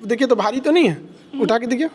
देखिए तो भारी तो नहीं है, उठा के देखिए।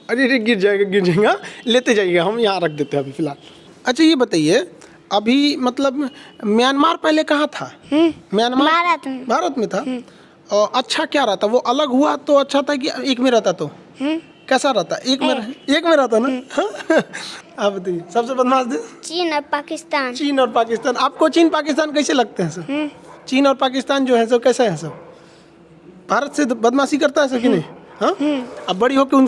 अरे गिर जाएगा, लेते जाइएगा, हम यहाँ रख देते हैं अभी फ़िलहाल। अच्छा ये बताइए, अभी मतलब म्यांमार पहले कहाँ था? म्यांमार भारत में था। और अच्छा क्या रहता, वो अलग हुआ तो अच्छा था कि एक में रहता तो कैसा रहता? एक में रहता ना। आप बताइए सबसे बदमाश देश? चीन और पाकिस्तान। चीन और पाकिस्तान। आपको चीन पाकिस्तान कैसे लगते हैं सर? चीन और पाकिस्तान जो है सब कैसे है सब? भारत से बदमाशी करता है सर कि नहीं? हाँ, अब बड़ी होकर उन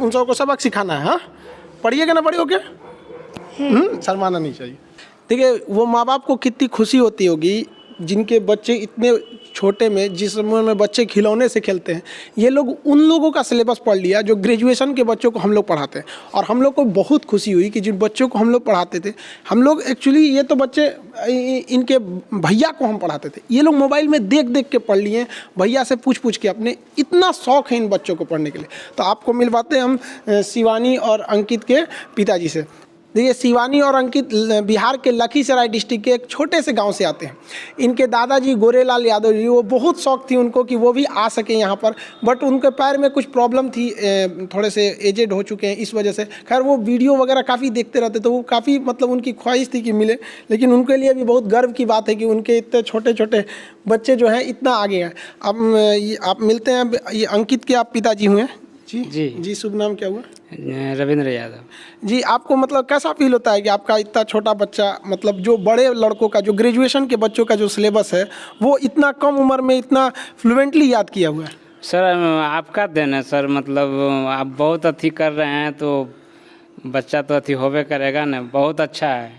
सबको सबक सिखाना है। हाँ, पढ़िएगा ना बड़ी होके, शर्माना नहीं चाहिए। देखिए वो माँ बाप को कितनी खुशी होती होगी जिनके बच्चे इतने छोटे में, जिस उम्र में बच्चे खिलौने से खेलते हैं, ये लोग उन लोगों का सिलेबस पढ़ लिया जो ग्रेजुएशन के बच्चों को हम लोग पढ़ाते हैं। और हम लोग को बहुत खुशी हुई कि जिन बच्चों को हम लोग पढ़ाते थे, हम लोग एक्चुअली ये तो बच्चे इनके भैया को हम पढ़ाते थे, ये लोग मोबाइल में देख देख के पढ़ लिए, भैया से पूछ के अपने, इतना शौक़ है इन बच्चों को पढ़ने के लिए। तो आपको मिलवाते हैं हम शिवानी और अंकित के पिताजी से। देखिए शिवानी और अंकित बिहार के लखीसराय डिस्ट्रिक्ट के एक छोटे से गांव से आते हैं। इनके दादाजी गोरेलाल यादव जी, वो बहुत शौक थी उनको कि वो भी आ सके यहाँ पर, बट उनके पैर में कुछ प्रॉब्लम थी, थोड़े से एजेड हो चुके हैं, इस वजह से। खैर वो वीडियो वगैरह काफ़ी देखते रहते, तो वो काफ़ी मतलब उनकी ख्वाहिश थी कि मिले। लेकिन उनके लिए भी बहुत गर्व की बात है कि उनके इतने छोटे छोटे बच्चे जो हैं इतना आगे हैं। अब आप मिलते हैं, ये अंकित के आप पिताजी हुए? जी, शुभ नाम क्या हुआ? रविंद्र यादव। जी, आपको मतलब कैसा फील होता है कि आपका इतना छोटा बच्चा, मतलब जो बड़े लड़कों का, जो ग्रेजुएशन के बच्चों का जो सिलेबस है, वो इतना कम उम्र में इतना फ्लुएंटली याद किया हुआ है? सर आपका देन है सर, मतलब आप बहुत अथी कर रहे हैं तो बच्चा तो अथी होबे करेगा ना, बहुत अच्छा है।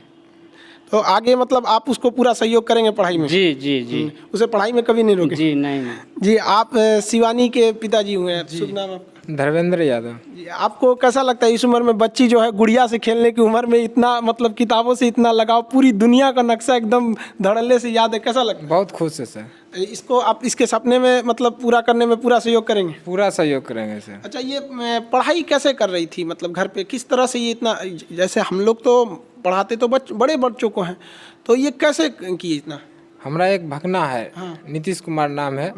तो आगे मतलब आप उसको पूरा सहयोग करेंगे पढ़ाई में? जी। उसे पढ़ाई में कभी नहीं रोके? जी नहीं। जी, आप शिवानी के पिताजी हुए हैं, शुभ नाम आपका? धर्मेंद्र यादव। जी, आपको कैसा लगता है इस उम्र में बच्ची जो है गुड़िया से खेलने की उम्र में इतना मतलब किताबों से इतना लगाव, पूरी दुनिया का नक्शा एकदम धड़ल्ले से याद है, कैसा लगता है? बहुत खुश है सर। इसको आप इसके सपने में मतलब पूरा करने में पूरा सहयोग करेंगे? पूरा सहयोग करेंगे सर। अच्छा, ये पढ़ाई कैसे कर रही थी, मतलब घर पे किस तरह से ये इतना, जैसे हम लोग तो पढ़ाते तो बड़े बच्चों को हैं, तो ये कैसे किए इतना? हमारा एक भगना है, नीतीश कुमार नाम है,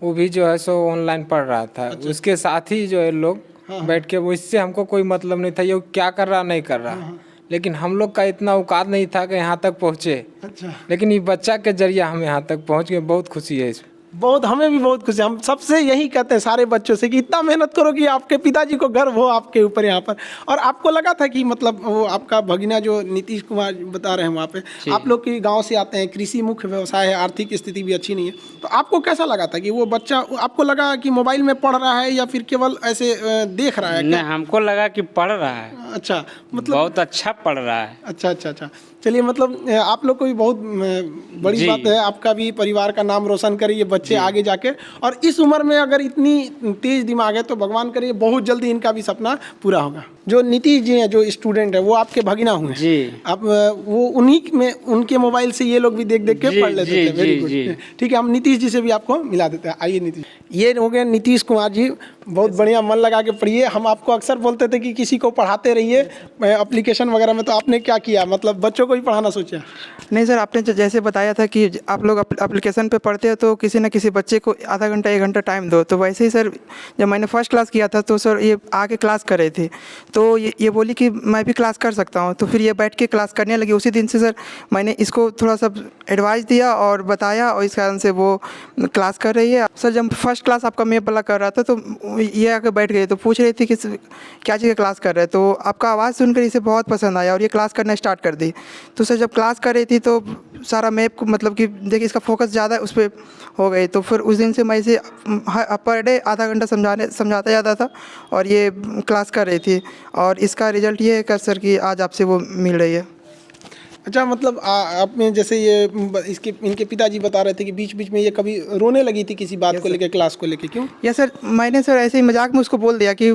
वो भी जो है सो ऑनलाइन पढ़ रहा था। अच्छा। उसके साथ ही जो है लोग बैठ के, वो इससे हमको कोई मतलब नहीं था ये क्या कर रहा नहीं कर रहा, लेकिन हम लोग का इतना औकात नहीं था कि यहाँ तक पहुँचे। अच्छा। लेकिन ये बच्चा के जरिए हम यहाँ तक पहुँच गए, बहुत खुशी है इसमें। बहुत, हमें भी बहुत खुशी। हम सबसे यही कहते हैं सारे बच्चों से कि इतना मेहनत करो कि आपके पिताजी को गर्व हो आपके ऊपर यहाँ पर। और आपको लगा था कि मतलब वो आपका भगिना जो नीतीश कुमार बता रहे हैं वहाँ पे, आप लोग के गांव से आते हैं, कृषि मुख्य व्यवसाय है, आर्थिक स्थिति भी अच्छी नहीं है, तो आपको कैसा लगा था कि वो बच्चा, आपको लगा कि मोबाइल में पढ़ रहा है या फिर केवल ऐसे देख रहा है? नहीं, हमको लगा कि पढ़ रहा है। अच्छा, मतलब बहुत अच्छा पढ़ रहा है। अच्छा। चलिए, मतलब आप लोग को भी बहुत बड़ी बात है, आपका भी परिवार का नाम रोशन करिए बच्चे आगे जाके। और इस उम्र में अगर इतनी तेज दिमाग है तो भगवान करिए बहुत जल्दी इनका भी सपना पूरा होगा। जो नीतीश जी हैं, जो स्टूडेंट है, वो आपके भगिना हुए जी। आप वो उन्हीं में, उनके मोबाइल से ये लोग भी देख देख के पढ़ लेते थे। वेरी गुड, ठीक है, हम नीतीश जी से भी आपको मिला देते हैं। आइए नीतीश, ये हो गए नीतीश कुमार जी, बहुत बढ़िया, मन लगा के पढ़िए। हम आपको अक्सर बोलते थे कि किसी को पढ़ाते रहिए एप्लीकेशन वगैरह में, तो आपने क्या किया, मतलब बच्चों को ही पढ़ाना सोचा? नहीं सर, आपने जैसे बताया था कि आप लोग एप्लीकेशन पे पढ़ते हो तो किसी न किसी बच्चे को आधा घंटा 1 घंटा टाइम दो, तो वैसे ही सर जब मैंने फर्स्ट क्लास किया था तो सर ये आके क्लास कर रहे थे, तो ये बोली कि मैं भी क्लास कर सकता हूँ, तो फिर ये बैठ के क्लास करने लगी। उसी दिन से सर मैंने इसको थोड़ा सा एडवाइस दिया और बताया, और इस कारण से वो क्लास कर रही है। सर जब फर्स्ट क्लास आपका मैप वाला कर रहा था तो ये आके बैठ गई, तो पूछ रही थी कि क्या चीज़ क्लास कर रहे हैं, तो आपका आवाज़ सुनकर इसे बहुत पसंद आया और ये क्लास करना स्टार्ट कर दी। तो सर जब क्लास कर रही थी तो सारा मैप को, मतलब कि देखिए इसका फोकस ज़्यादा उस पर हो गई, तो फिर उस दिन से मैं इसे पर डे आधा घंटा समझाता जाता था और ये क्लास कर रही थी, और इसका रिजल्ट ये है कि सर कि आज आपसे वो मिल रही है। अच्छा, मतलब आपने जैसे ये इनके पिताजी बता रहे थे कि बीच बीच में ये कभी रोने लगी थी किसी बात को लेकर, क्लास को लेकर, क्यों? यस सर, मैंने सर ऐसे ही मजाक में उसको बोल दिया कि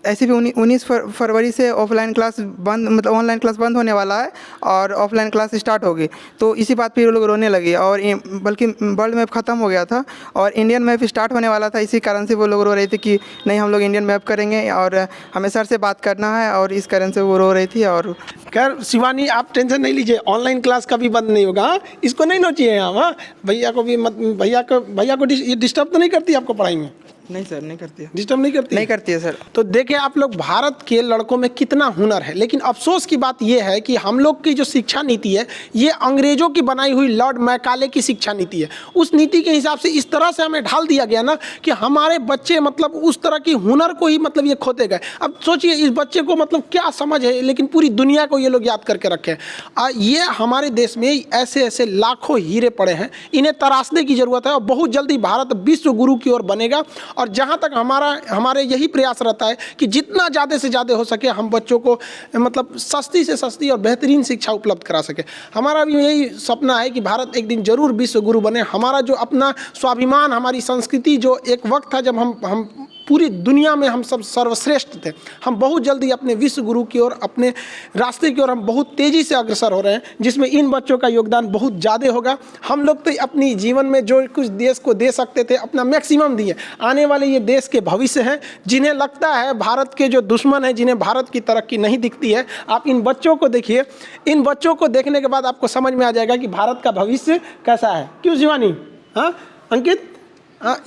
ऐसे भी 19 फरवरी से ऑफलाइन क्लास बंद, मतलब ऑनलाइन क्लास बंद होने वाला है और ऑफलाइन क्लास स्टार्ट होगी, तो इसी बात पे वो लोग रोने लगे। और बल्कि वर्ल्ड मैप ख़त्म हो गया था और इंडियन मैप स्टार्ट होने वाला था, इसी कारण से वो लोग रो रहे थे कि नहीं हम लोग इंडियन मैप करेंगे और हमें सर से बात करना है, और इस कारण से वो रो रही थी। और खैर शिवानी, आप टेंशन नहीं लीजिए, ऑनलाइन क्लास कभी बंद नहीं होगा। हाँ? इसको नहीं नोचिए हम। हाँ, भैया को भी भैया को ये डिस्टर्ब तो नहीं करती आपको पढ़ाई में? नहीं सर, नहीं करती है। डिस्टर्ब नहीं करती? नहीं करती है सर। तो देखिए आप लोग, भारत के लड़कों में कितना हुनर है, लेकिन अफसोस की बात यह है कि हम लोग की जो शिक्षा नीति है ये अंग्रेजों की बनाई हुई लॉर्ड मैकाले की शिक्षा नीति है। उस नीति के हिसाब से इस तरह से हमें ढाल दिया गया ना कि हमारे बच्चे मतलब उस तरह की हुनर को ही मतलब ये खोते गए। अब सोचिए इस बच्चे को मतलब क्या समझ है, लेकिन पूरी दुनिया को ये लोग याद करके रखे हैं। ये हमारे देश में ऐसे ऐसे लाखों हीरे पड़े हैं, इन्हें तराशने की जरूरत है और बहुत जल्दी भारत विश्व गुरु की ओर बनेगा। और जहाँ तक हमारे यही प्रयास रहता है कि जितना ज़्यादा से ज़्यादा हो सके हम बच्चों को मतलब सस्ती से सस्ती और बेहतरीन शिक्षा उपलब्ध करा सके। हमारा भी यही सपना है कि भारत एक दिन जरूर विश्व गुरु बने। हमारा जो अपना स्वाभिमान, हमारी संस्कृति, जो एक वक्त था जब हम पूरी दुनिया में हम सब सर्वश्रेष्ठ थे, हम बहुत जल्दी अपने विश्व गुरु की ओर, अपने रास्ते की ओर हम बहुत तेज़ी से अग्रसर हो रहे हैं, जिसमें इन बच्चों का योगदान बहुत ज़्यादा होगा। हम लोग तो अपनी जीवन में जो कुछ देश को दे सकते थे अपना मैक्सिमम दिए। आने वाले ये देश के भविष्य हैं, जिन्हें लगता है भारत के जो दुश्मन हैं, जिन्हें भारत की तरक्की नहीं दिखती है, आप इन बच्चों को देखिए। इन बच्चों को देखने के बाद आपको समझ में आ जाएगा कि भारत का भविष्य कैसा है। क्यों शिवानी? हाँ अंकित,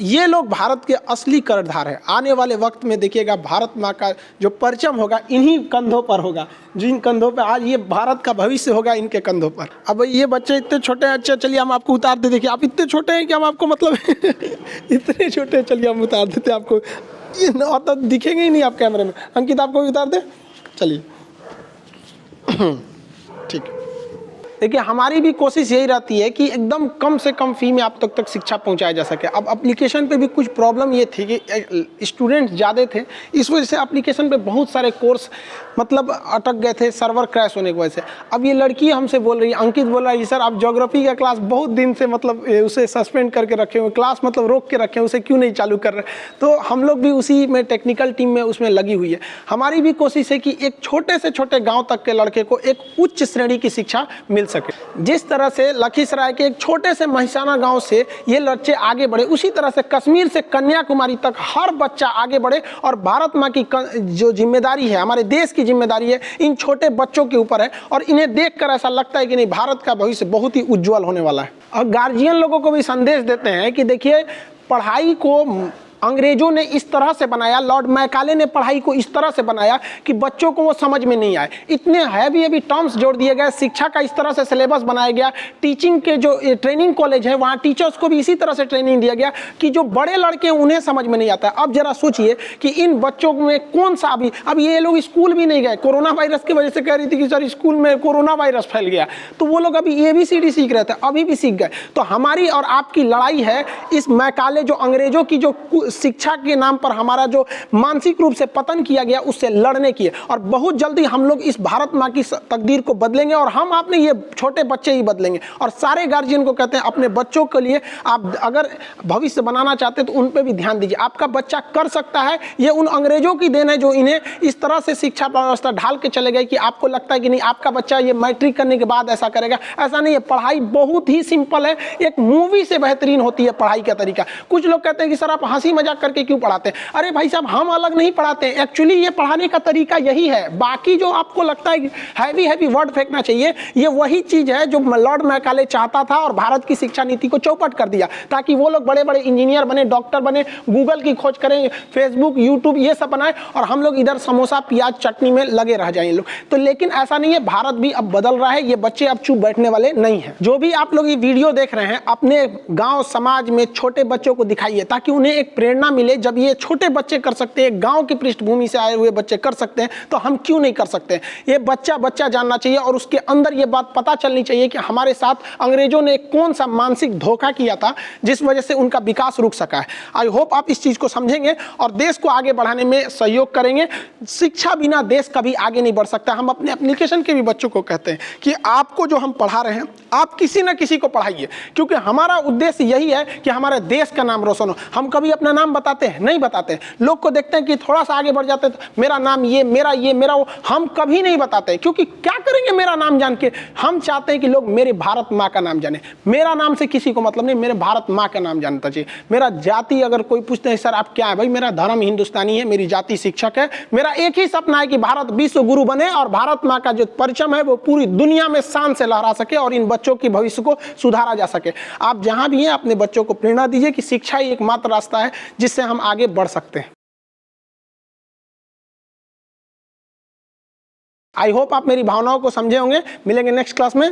ये लोग भारत के असली कर्णधार हैं। आने वाले वक्त में देखिएगा भारत माँ का जो परचम होगा इन्हीं कंधों पर होगा, जिन कंधों पर आज ये भारत का भविष्य होगा, इनके कंधों पर। अब ये बच्चे इतने छोटे हैं, अच्छा चलिए हम आपको उतार दे। देखिए आप इतने छोटे हैं कि हम आपको मतलब इतने छोटे, चलिए हम उतार देते आपको, ये तो दिखेंगे ही नहीं आप कैमरे में। अंकित आपको भी उतार दे, चलिए ठीक। देखिए हमारी भी कोशिश यही रहती है कि एकदम कम से कम फी में आप तक शिक्षा पहुंचाया जा सके। अब एप्लीकेशन पे भी कुछ प्रॉब्लम ये थी कि स्टूडेंट्स ज़्यादा थे, इस वजह से एप्लीकेशन पे बहुत सारे कोर्स मतलब अटक गए थे सर्वर क्रैश होने की वजह से। अब ये लड़की हमसे बोल रही है, अंकित बोल रहा है सर आप ज्योग्राफी का क्लास बहुत दिन से मतलब उसे सस्पेंड करके रखे हुए, क्लास मतलब रोक के रखे हैं, उसे क्यों नहीं चालू कर रहे। तो हम लोग भी उसी में टेक्निकल टीम में उसमें लगी हुई है। हमारी भी कोशिश है कि एक छोटे से छोटे गाँव तक के लड़के को एक उच्च श्रेणी की शिक्षा मिल सके। जिस तरह से लखीसराय के एक छोटे से महिसाना गांव से ये बच्चे आगे बढ़े, उसी तरह से कश्मीर से कन्याकुमारी तक हर बच्चा आगे बढ़े। और भारत माँ की जो जिम्मेदारी है, हमारे देश की जिम्मेदारी है, इन छोटे बच्चों के ऊपर है। और इन्हें देखकर ऐसा लगता है कि नहीं, भारत का भविष्य बहुत ही उज्जवल होने वाला है। और गार्जियन लोगों को भी संदेश देते हैं कि देखिए पढ़ाई को अंग्रेजों ने इस तरह से बनाया, लॉर्ड मैकाले ने पढ़ाई को इस तरह से बनाया कि बच्चों को वो समझ में नहीं आए। इतने हैवी टर्म्स जोड़ दिए गए, शिक्षा का इस तरह से सिलेबस बनाया गया, टीचिंग के जो ट्रेनिंग कॉलेज है वहाँ टीचर्स को भी इसी तरह से ट्रेनिंग दिया गया कि जो बड़े लड़के हैं उन्हें समझ में नहीं आता। अब जरा सोचिए कि इन बच्चों में कौन सा अब ये लोग स्कूल भी नहीं गए, कोरोना वायरस की वजह से कह रही थी कि सर स्कूल में कोरोना वायरस फैल गया, तो वो लोग अभी ABCD सीख रहे थे, अभी भी सीख गए। तो हमारी और आपकी लड़ाई है इस मैकाले, जो अंग्रेजों की जो शिक्षा के नाम पर हमारा जो मानसिक रूप से पतन किया गया, उससे लड़ने की है। और बहुत जल्दी हम लोग इस भारत माँ की तकदीर को बदलेंगे और हम अपने ये छोटे बच्चे ही बदलेंगे। और सारे गार्जियन को कहते हैं अपने बच्चों के लिए आप अगर भविष्य बनाना चाहते हैं तो उन पे भी ध्यान दीजिए। आपका बच्चा कर सकता है, ये उन अंग्रेजों की देन है जो इन्हें इस तरह से शिक्षा व्यवस्था ढाल के चले गए कि आपको लगता है कि नहीं आपका बच्चा ये मैट्रिक करने के बाद ऐसा करेगा। ऐसा नहीं है, पढ़ाई बहुत ही सिंपल है, एक मूवी से बेहतरीन होती है पढ़ाई का तरीका। कुछ लोग कहते हैं कि सर आप हंसी मजाक करके क्यों पढ़ाते हैं? अरे भाई साहब हम अलग नहीं पढ़ाते हैं, एक्चुअली ये पढ़ाने का तरीका यही है। बाकी जो आपको लगता है हैवी वर्ड फेंकना चाहिए, ये वही चीज है जो लॉर्ड मैकाले चाहता था और भारत की शिक्षा नीति को चौपट कर दिया, ताकि वो लोग बड़े बड़े इंजीनियर बने, डॉक्टर बने, गूगल की खोज करें, फेसबुक यूट्यूब ये सब बनाए और हम लोग इधर समोसा प्याज चटनी में लगे रह जाएं लोग। तो लेकिन ऐसा नहीं है, भारत भी अब बदल रहा है, ये बच्चे अब चुप बैठने वाले नहीं है। जो भी आप लोग ये वीडियो देख रहे हैं अपने गाँव समाज में छोटे बच्चों को दिखाइए, ताकि उन्हें एक प्रेरणा मिले। जब ये छोटे बच्चे कर सकते हैं, गांव की पृष्ठभूमि से आए हुए बच्चे कर सकते हैं, तो हम क्यों नहीं कर सकते हैं? ये बच्चा जानना चाहिए और उसके अंदर ये बात पता चलनी चाहिए कि हमारे साथ अंग्रेजों ने कौन सा मानसिक धोखा किया था जिस वजह से उनका विकास रुक सका है। आई होप आप इस चीज को समझेंगे और देश को आगे बढ़ाने में सहयोग करेंगे। शिक्षा बिना देश कभी आगे नहीं बढ़ सकता। हम अपने एप्लीकेशन के भी बच्चों को कहते हैं कि आपको जो हम पढ़ा रहे हैं आप किसी न किसी को पढ़ाइए, क्योंकि हमारा उद्देश्य यही है कि हमारे देश का नाम रोशन हो। हम कभी अपना नाम बताते हैं? नहीं बताते। लोग को देखते हैं कि थोड़ा सा आगे बढ़ जाते हैं तो मेरा नाम ये मेरा वो, हम कभी नहीं बताते, क्योंकि क्या करेंगे मेरा नाम जान के। हम चाहते हैं कि लोग मेरे भारत माँ का नाम जाने। मेरा नाम से किसी को मतलब नहीं, मेरे भारत माँ का नाम जानना चाहिए। मेरा जाति, अगर कोई पूछते हैं सर आप क्या है, भाई मेरा धर्म हिंदुस्तानी है, मेरी जाति शिक्षक है। मेरा एक ही सपना है कि भारत विश्व गुरु बने और भारत माँ का जो परचम है वो पूरी दुनिया में शान से लहरा सके और इन बच्चों की भविष्य को सुधारा जा सके। आप जहां भी हैं अपने बच्चों को प्रेरणा दीजिए कि शिक्षा ही एकमात्र रास्ता है जिससे हम आगे बढ़ सकते हैं। आई होप आप मेरी भावनाओं को समझे होंगे। मिलेंगे नेक्स्ट क्लास में।